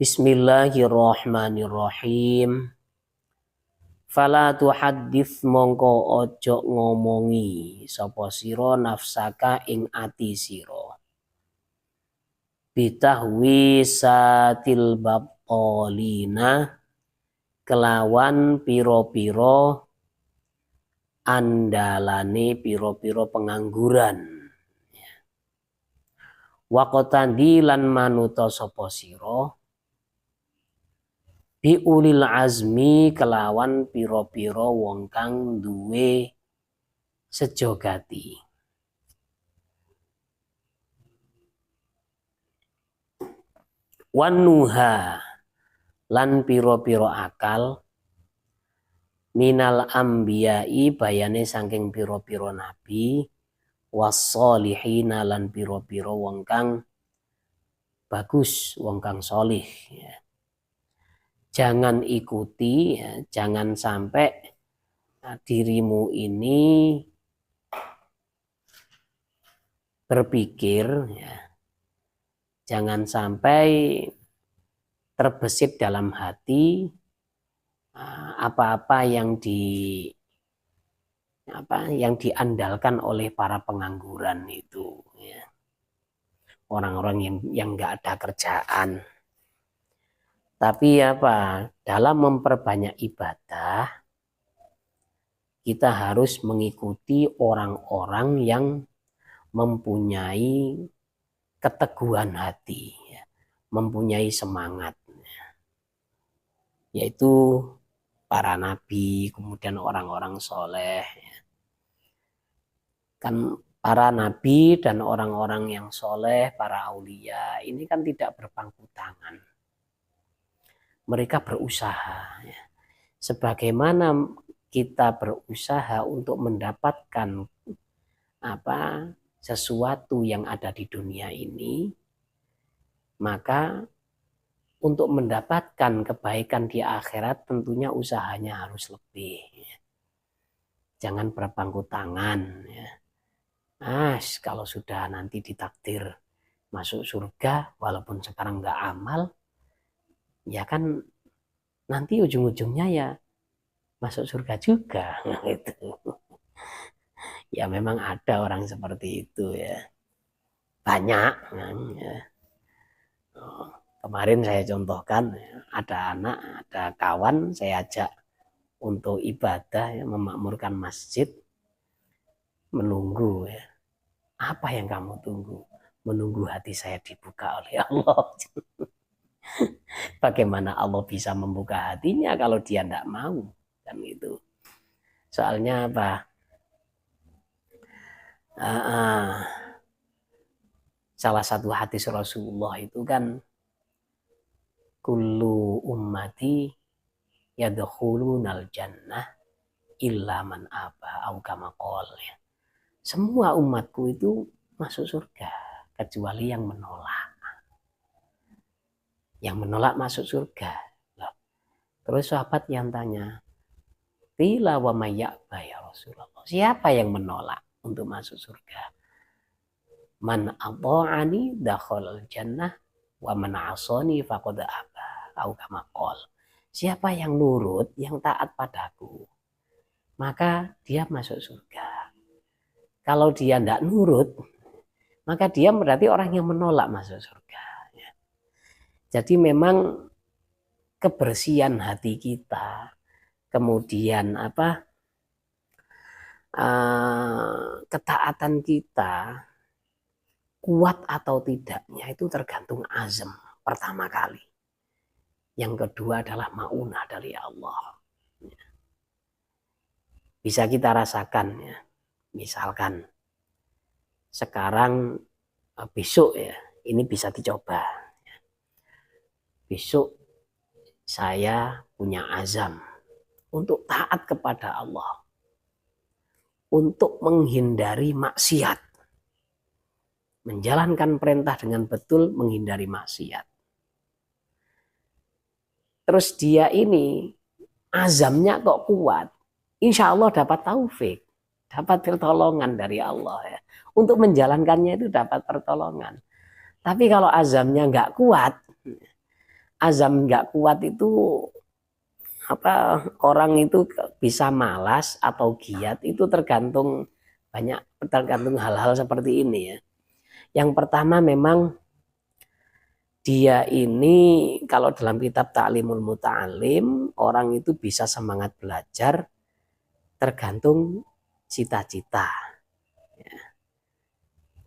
Bismillahirrahmanirrahim. Fala tuhaddits mongko ojo ngomongi sapa sira nafsaka ing ati sira. Bitahwi satil babqalina kelawan piro-piro andalane piro-piro pengangguran. Waqtandi lan manuta sapa sira bi ulil azmi kelawan piro-piro wong kang duwe sejogati. Wanuha lan piro-piro akal minal ambiyai bayane saking piro-piro nabi wassolihina lan piro-piro wong kang bagus, wong kang solih ya. Jangan ikuti ya, jangan sampai dirimu ini berpikir ya, jangan sampai terbesit dalam hati apa-apa yang diandalkan oleh para pengangguran itu ya. Orang-orang yang nggak ada kerjaan. Tapi dalam memperbanyak ibadah kita harus mengikuti orang-orang yang mempunyai keteguhan hati ya, mempunyai semangat ya. Yaitu para nabi, kemudian orang-orang soleh ya. Kan para nabi dan orang-orang yang soleh, para aulia ini kan tidak berpangku tangan. Mereka berusaha ya. Sebagaimana kita berusaha untuk mendapatkan sesuatu yang ada di dunia ini, maka untuk mendapatkan kebaikan di akhirat tentunya usahanya harus lebih ya. Jangan berpangku tangan ya. Kalau sudah nanti ditakdir masuk surga walaupun sekarang nggak amal, ya kan nanti ujung-ujungnya ya masuk surga juga gitu. Ya memang ada orang seperti itu ya, banyak ya. Kemarin saya contohkan ada anak, ada kawan saya ajak untuk ibadah ya, memakmurkan masjid, menunggu ya. Apa yang kamu tunggu? Menunggu hati saya dibuka oleh Allah. Bagaimana Allah bisa membuka hatinya kalau dia tidak mau kan itu. Soalnya salah satu hadis Rasulullah itu kan kullu ummati yadkhulunal jannah illa man aba au kama qala. Semua umatku itu masuk surga kecuali yang menolak. Yang menolak masuk surga. Loh. Terus sahabat yang tanya, qila wa may ya'ba ya Rasulullah. Siapa yang menolak untuk masuk surga? Man ata'ani dakhalal jannah wa man 'asani faqad aba. Au kama qol. Siapa yang nurut, yang taat padaku, maka dia masuk surga. Kalau dia tidak nurut, maka dia berarti orang yang menolak masuk surga. Jadi memang kebersihan hati kita, kemudian ketaatan kita kuat atau tidaknya itu tergantung azam pertama kali. Yang kedua adalah maunah dari Allah. Bisa kita rasakan ya. Misalkan sekarang besok ya, ini bisa dicoba. Besok saya punya azam untuk taat kepada Allah, untuk menghindari maksiat, menjalankan perintah dengan betul, menghindari maksiat. Terus dia ini azamnya kok kuat, insya Allah dapat taufik, dapat pertolongan dari Allah ya. Untuk menjalankannya itu dapat pertolongan. Tapi kalau azamnya nggak kuat, azam nggak kuat itu orang itu bisa malas atau giat itu tergantung hal-hal seperti ini ya. Yang pertama memang dia ini kalau dalam kitab Ta'limul Muta'alim orang itu bisa semangat belajar tergantung cita-cita.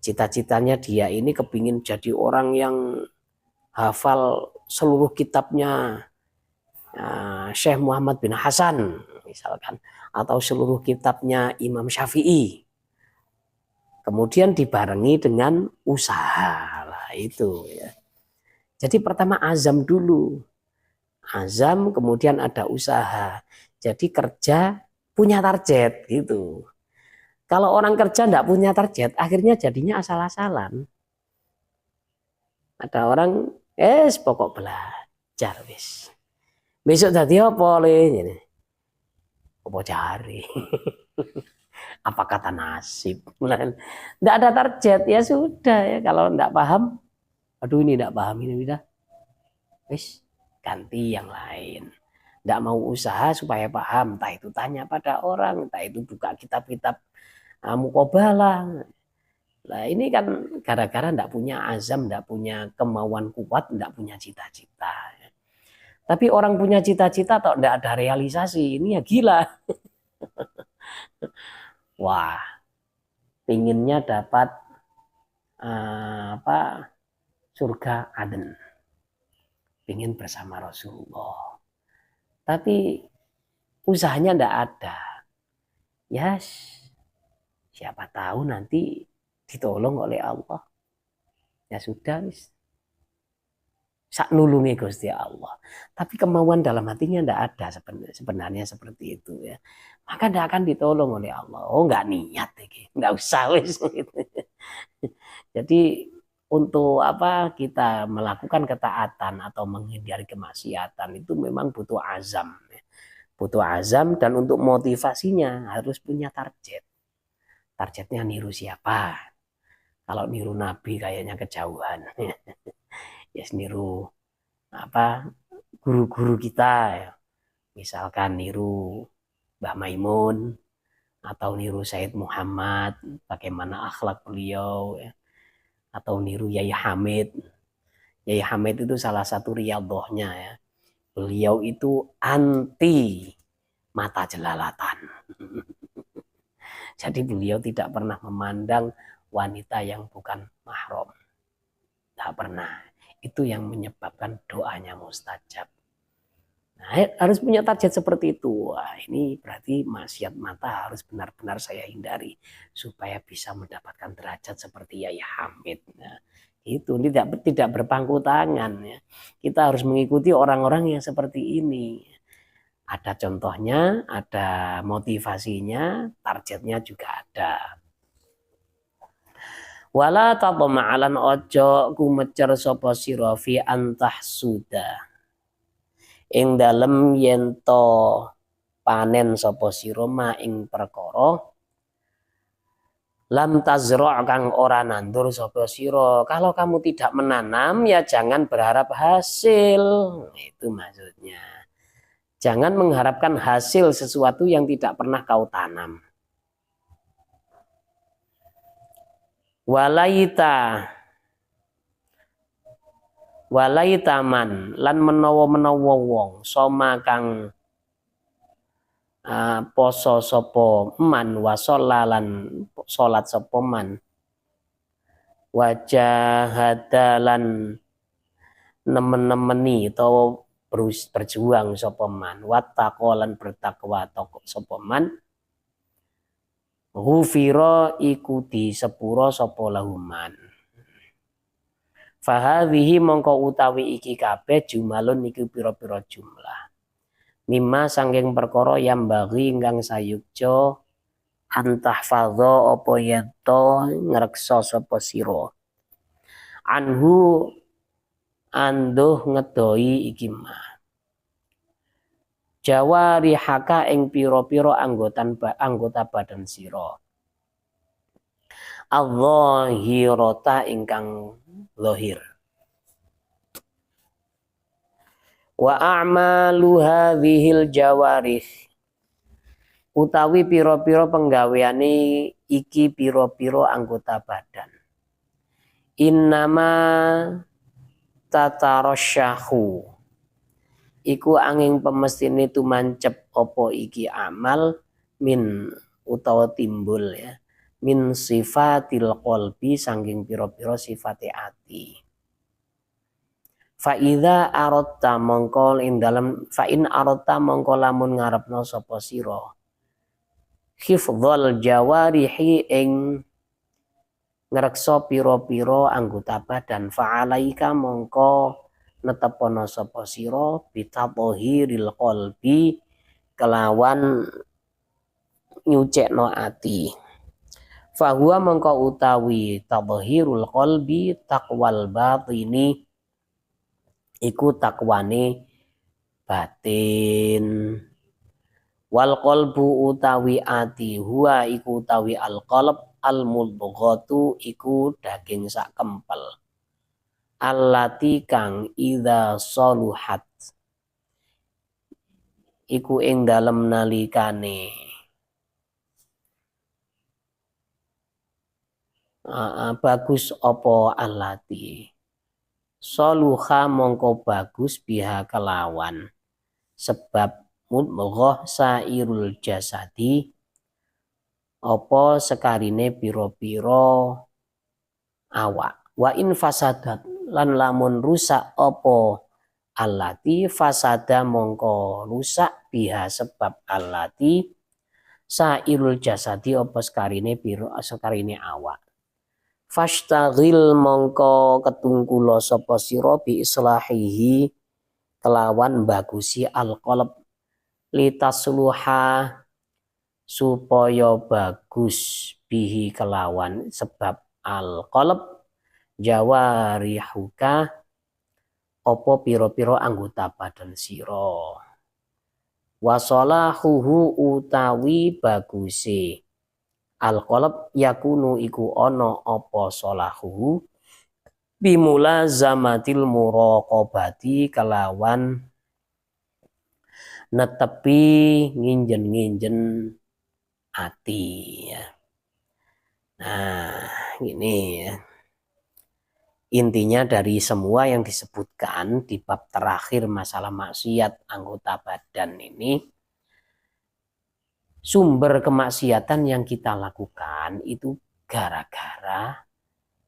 Cita-citanya dia ini kepingin jadi orang yang hafal seluruh kitabnya Syekh Muhammad bin Hasan misalkan, atau seluruh kitabnya Imam Syafi'i. Kemudian dibarengi dengan usaha lah itu ya. Jadi pertama azam dulu. Azam kemudian ada usaha. Jadi kerja punya target gitu. Kalau orang kerja enggak punya target, akhirnya jadinya asal-asalan. Ada orang pokok belajar wis. Besok tadi apa le? Apa cari? Apa kata nasib? Enggak ada target ya sudah ya. Kalau enggak paham, aduh ini enggak paham ini udah. Wis ganti yang lain. Enggak mau usaha supaya paham, entah itu tanya pada orang, entah itu buka kitab-kitab muqabalah. Nah ini kan gara-gara enggak punya azam, enggak punya kemauan kuat, enggak punya cita-cita. Tapi orang punya cita-cita atau enggak ada realisasi, ini ya gila. Wah, pinginnya dapat surga Aden, pingin bersama Rasulullah. Tapi usahanya enggak ada. Ya, siapa tahu nanti ditolong oleh Allah. Ya sudah, sak nulungi Gusti Allah. Tapi kemauan dalam hatinya enggak ada sebenarnya seperti itu ya. Maka enggak akan ditolong oleh Allah. Oh, enggak niat iki. Enggak usah wis gitu. Jadi untuk kita melakukan ketaatan atau menghindari kemaksiatan itu memang butuh azam. Butuh azam dan untuk motivasinya harus punya target. Targetnya niru siapa? Kalau niru Nabi kayaknya kejauhan. Ya niru guru-guru kita ya. Misalkan niru Mbah Maimun atau niru Said Muhammad, bagaimana akhlak beliau ya. Atau niru Yai Hamid. Yai Hamid itu salah satu riyadhahnya ya. Beliau itu anti mata jelalatan. Jadi beliau tidak pernah memandang wanita yang bukan mahram. Tidak pernah. Itu yang menyebabkan doanya mustajab. Nah, harus punya target seperti itu. Wah, ini berarti maksiat mata harus benar-benar saya hindari supaya bisa mendapatkan derajat seperti Yai Hamid. Nah, itu tidak berpangku tangan ya. Kita harus mengikuti orang-orang yang seperti ini. Ada contohnya, ada motivasinya, targetnya juga ada. Wala tatma'alan ojo kumecer sapa sira fi antah suda. Ing dalem yen to panen sapa sira ma ing perkara lam tazra' kang ora nandur sapa sira. Kalau kamu tidak menanam ya jangan berharap hasil. Itu maksudnya. Jangan mengharapkan hasil sesuatu yang tidak pernah kau tanam. Walaitaman lan menawa wong soma kang poso sapa man wasollalan salat sapa man wajahadalan nemen-nemeni utawa berjuang sapa man wattaqolan bertakwa sapa man ghufira iku disepura sapa lahuman. Fahadhihi mongko utawi iki kabeh jumalun iki pira-pira jumlah. Mimma sangking perkara yang bagi ingkang sayukja antahfadha apa yento ngreksa sapa sira. Anhu anduh ngedoi iki mah. Jawarihaka ing pira-pira anggota badan sira. Adh-dhahirata ingkang zahir. Wa a'malu hadhil jawarih utawi piro-piro penggaweane iki piro-piro anggota badan. Innama tatarasyahu iku angin pemestine tumancep opo iki amal min utawa timbul ya min sifatil qalbi sangking piro-piro sifate ati. Fa idza aratta mongko ing dalem fa in aratta mongko lamun ngarepno sapa sira hifdzal jawarihi ing ngreksa pira-pira anggota badan fa'alaika mongko netepono sapa sira bitadhhiril qalbi kelawan nyucekno ati. Fahuwa mongko utawi tadhhirul qalbi taqwal batini iku takwane batin. Wal qalbu utawi ati huwa iku utawi al qalb al mudghatu iku daging sak kempel. Allati kang idza saluhat iku ing dalem nalikane bagus apa allati saluha mongko bagus biha kelawan sebab mudghah sairul jasadi apa sekarine piro-piro awak. Wa in fasadat lan lamun rusak apa allati fasada mongko rusak biha sebab allati sairul jasadi apa sekarine piro sekarine awak. Fastaghil mongko ketungkula sapa sira bi islahihi kelawan bagusi alqalb litasluha supaya bagus bihi kelawan sebab alqalb jawarihuka apa pira-pira anggota badan sira. Wasalahuhu utawi baguse alqalb yakunu iku ana apa salahu bimulazamatil muraqabati kelawan netepi nginjen-nginjen ati ya. Nah, ini ya. Intinya dari semua yang disebutkan di bab terakhir masalah maksiat anggota badan ini, sumber kemaksiatan yang kita lakukan itu gara-gara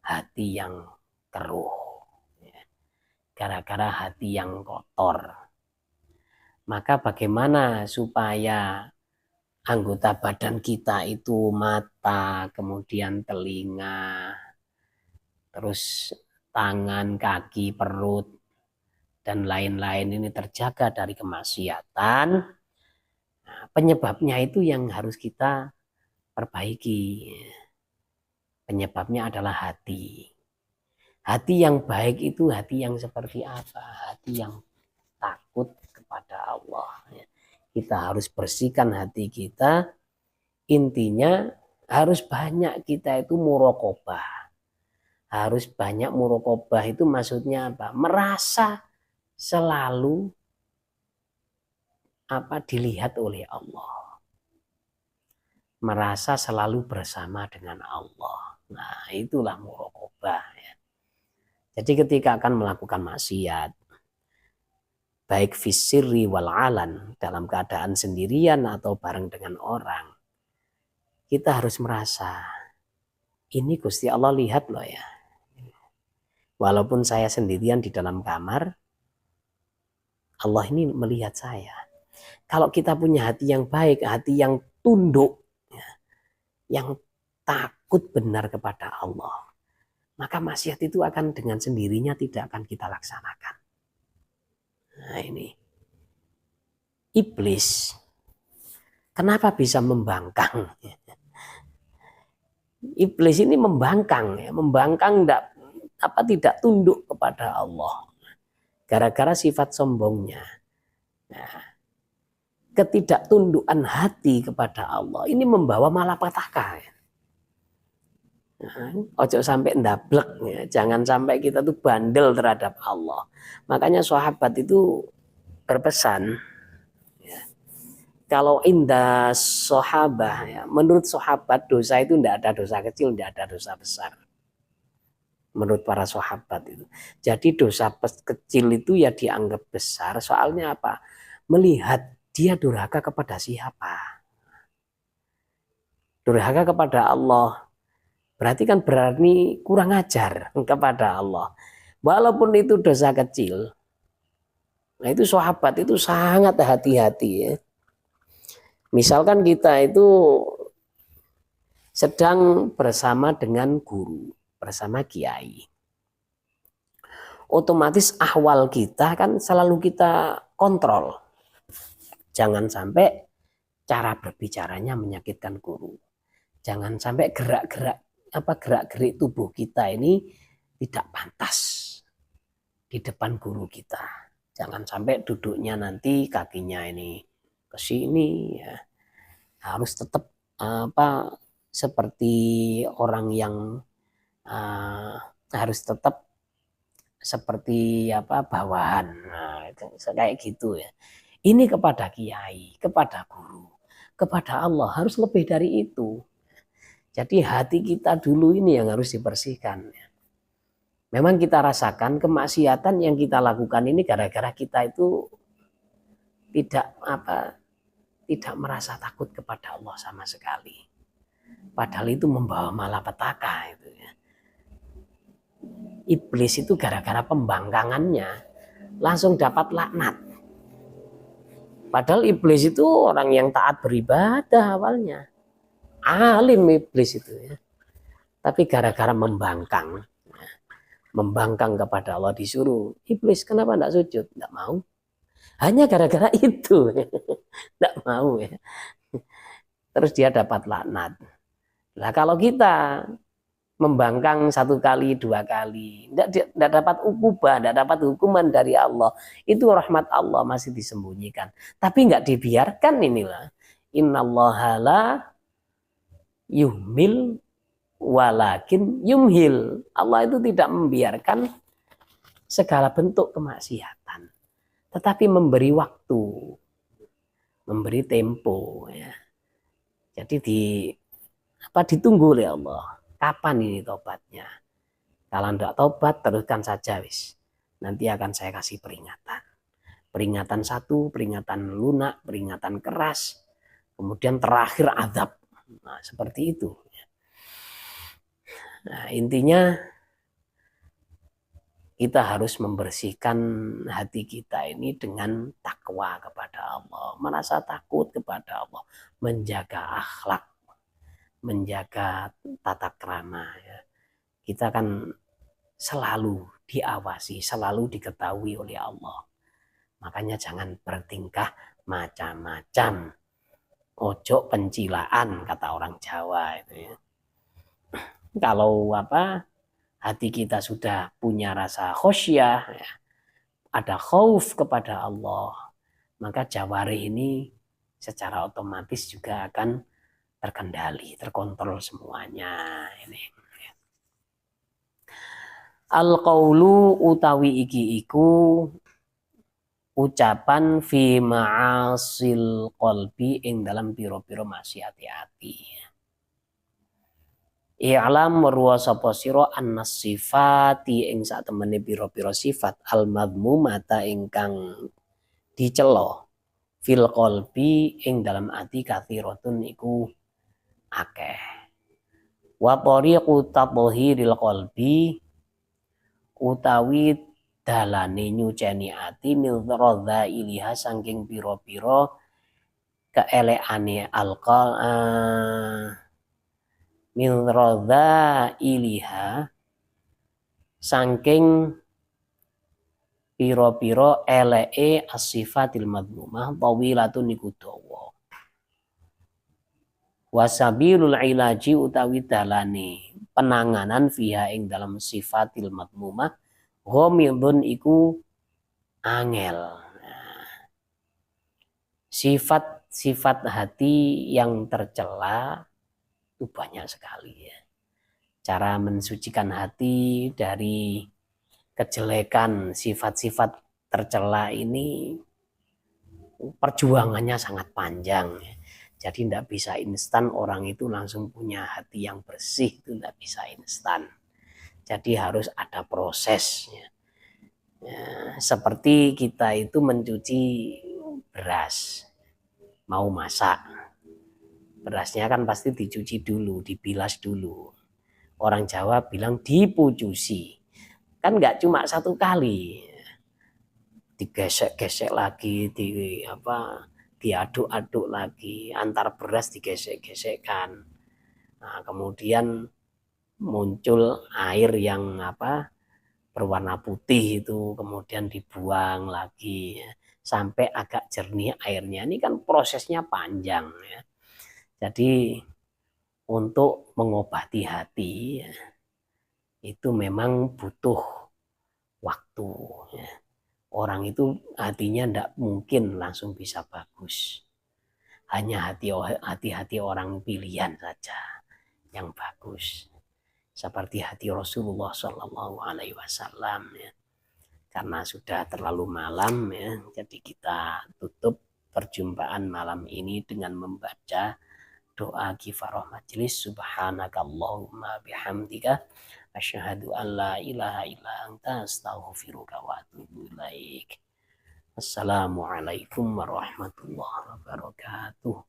hati yang keruh, gara-gara hati yang kotor. Maka bagaimana supaya anggota badan kita itu mata, kemudian telinga, terus tangan, kaki, perut, dan lain-lain ini terjaga dari kemaksiatan. Nah, penyebabnya itu yang harus kita perbaiki. Penyebabnya adalah hati. Hati yang baik itu hati yang seperti apa? Hati yang takut kepada Allah. Kita harus bersihkan hati kita. Intinya harus banyak kita itu muraqabah. Harus banyak muraqabah itu maksudnya apa? Merasa selalu dilihat oleh Allah. Merasa selalu bersama dengan Allah. Nah, itulah muraqabah ya. Jadi ketika akan melakukan maksiat, baik fisirri wal alan, dalam keadaan sendirian atau bareng dengan orang, kita harus merasa ini Gusti Allah lihat loh ya. Walaupun saya sendirian di dalam kamar, Allah ini melihat saya. Kalau kita punya hati yang baik, hati yang tunduk, yang takut benar kepada Allah, maka maksiat itu akan dengan sendirinya tidak akan kita laksanakan. Nah ini, iblis, kenapa bisa membangkang? Iblis ini membangkang, tidak tunduk kepada Allah gara-gara sifat sombongnya. Nah, ketidaktundukan hati kepada Allah ini membawa malapetaka. Nah, ojo sampai ndablek ya. Jangan sampai kita tuh bandel terhadap Allah. Makanya sahabat itu berpesan, ya, kalau indah sahabah, ya, menurut sahabat dosa itu tidak ada dosa kecil, tidak ada dosa besar. Menurut para sahabat itu. Jadi dosa kecil itu ya dianggap besar. Soalnya apa? Melihat dia durhaka kepada siapa? Durhaka kepada Allah. Berarti kan berarti kurang ajar kepada Allah. Walaupun itu dosa kecil. Nah itu sahabat itu sangat hati-hati ya. Misalkan kita itu sedang bersama dengan guru, bersama kiai. Otomatis ahwal kita kan selalu kita kontrol. Jangan sampai cara berbicaranya menyakitkan guru. Jangan sampai gerak-gerik tubuh kita ini tidak pantas di depan guru kita. Jangan sampai duduknya nanti kakinya ini ke sini ya. Harus tetap seperti orang yang harus tetap seperti bawahan. Nah, itu kayak gitu ya. Ini kepada kiai, kepada guru, kepada Allah harus lebih dari itu. Jadi hati kita dulu ini yang harus dibersihkan. Memang kita rasakan kemaksiatan yang kita lakukan ini gara-gara kita itu tidak merasa takut kepada Allah sama sekali. Padahal itu membawa malapetaka itu ya. Iblis itu gara-gara pembangkangannya langsung dapat laknat. Padahal iblis itu orang yang taat beribadah awalnya. Alim iblis itu ya. Tapi gara-gara membangkang kepada Allah disuruh. Iblis kenapa tidak sujud? Tidak mau. Hanya gara-gara itu. Tidak mau ya. Terus dia dapat laknat. Nah kalau kita membangkang 1 kali, 2 kali, tidak dapat ukubah, tidak dapat hukuman dari Allah. Itu rahmat Allah masih disembunyikan. Tapi nggak dibiarkan inilah. Innallaha la yuhmil walakin yumhil. Allah itu tidak membiarkan segala bentuk kemaksiatan. Tetapi memberi waktu, memberi tempo. Ya. Jadi ditunggu oleh Allah. Kapan ini tobatnya? Kalau tidak tobat, teruskan saja wis. Nanti akan saya kasih peringatan. Peringatan 1, peringatan lunak, peringatan keras. Kemudian terakhir azab. Nah, seperti itu. Nah, intinya kita harus membersihkan hati kita ini dengan takwa kepada Allah. Merasa takut kepada Allah. Menjaga akhlak. Menjaga tata krama ya. Kita kan selalu diawasi, selalu diketahui oleh Allah. Makanya jangan bertingkah macam-macam. Ojo pencilaan kata orang Jawa itu ya. Kalau hati kita sudah punya rasa khosyah ya, ada khauf kepada Allah, maka jawari ini secara otomatis juga akan terkendali, terkontrol semuanya ini. Al-qaulu utawi iki iku ucapan fi ma'asil qalbi ing dalam piro-piro maksiat hati. I'lam weruwa sapa sira annas sifati ing sak temene piro-piro sifat al-madmumata ingkang dicela fil qalbi ing dalam ati kathiratun iku akeh. Wa tariqu tathhiril qalbi utawi dalane nyuceni ati milradza iliha saking pira-pira keelekane alqal milradza iliha saking pira-pira eleke as-sifatil madmumah tawilatun iku dawa. Wasabilul ilaji utawi dalane penanganan fiha ing dalam sifatil madmumah ghamidun iku angel. Sifat hati yang tercela itu banyak sekali ya. Cara mensucikan hati dari kejelekan sifat-sifat tercela ini perjuangannya sangat panjang. Jadi tidak bisa instan orang itu langsung punya hati yang bersih, itu tidak bisa instan. Jadi harus ada proses. Seperti kita itu mencuci beras, mau masak. Berasnya kan pasti dicuci dulu, dibilas dulu. Orang Jawa bilang dipucusi. Kan nggak cuma satu kali, digesek-gesek lagi, diaduk-aduk lagi, antar beras digesek-gesekkan. Nah, kemudian muncul air yang berwarna putih itu, kemudian dibuang lagi sampai agak jernih airnya. Ini kan prosesnya panjang ya. Jadi untuk mengobati hati itu memang butuh waktu. Orang itu hatinya tidak mungkin langsung bisa bagus. Hanya hati-hati orang pilihan saja yang bagus. Seperti hati Rasulullah Shallallahu Alaihi Wasallam ya. Karena sudah terlalu malam ya, jadi kita tutup perjumpaan malam ini dengan membaca doa kifarah majelis. Subhanakallahumma bihamdika asyhadu an la ilaha illa anta astaghfiruka wa atubu ilaik. Assalamualaikum warahmatullahi wabarakatuh.